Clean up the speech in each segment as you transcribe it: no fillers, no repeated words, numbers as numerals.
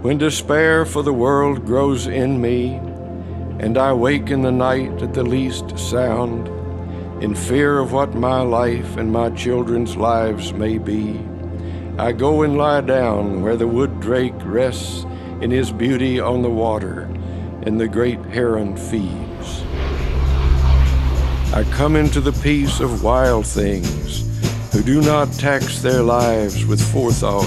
When despair for the world grows in me, and I wake in the night at the least sound, in fear of what my life and my children's lives may be, I go and lie down where the wood drake rests in his beauty on the water, and the great heron feeds. I come into the peace of wild things who do not tax their lives with forethought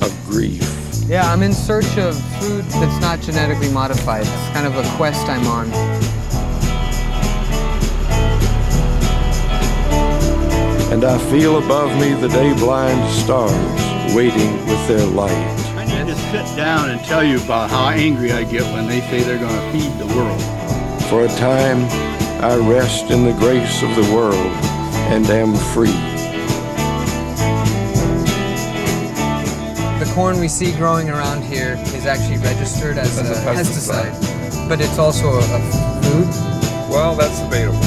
of grief. Yeah, I'm in search of food that's not genetically modified. It's kind of a quest I'm on. And I feel above me the day-blind stars waiting with their light. I need to sit down and tell you about how angry I get when they say they're going to feed the world. For a time, I rest in the grace of the world and am free. The corn we see growing around here is actually registered as a pesticide. But it's also a food? Well, that's debatable.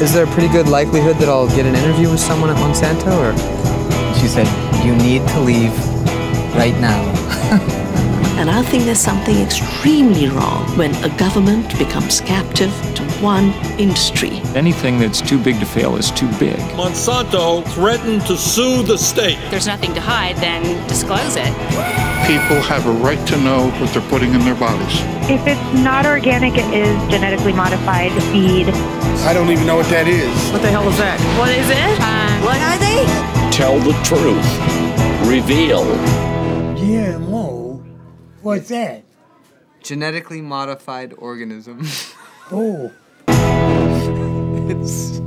Is there a pretty good likelihood that I'll get an interview with someone at Monsanto, or? She said, you need to leave right now. And I think there's something extremely wrong when a government becomes captive to one industry. Anything that's too big to fail is too big. Monsanto threatened to sue the state. There's nothing to hide, then disclose it. People have a right to know what they're putting in their bodies. If it's not organic, it is genetically modified feed. I don't even know what that is. What the hell is that? What is it? What are they? Tell the truth. Reveal. GMO? What's that? Genetically modified organism. Oh. It's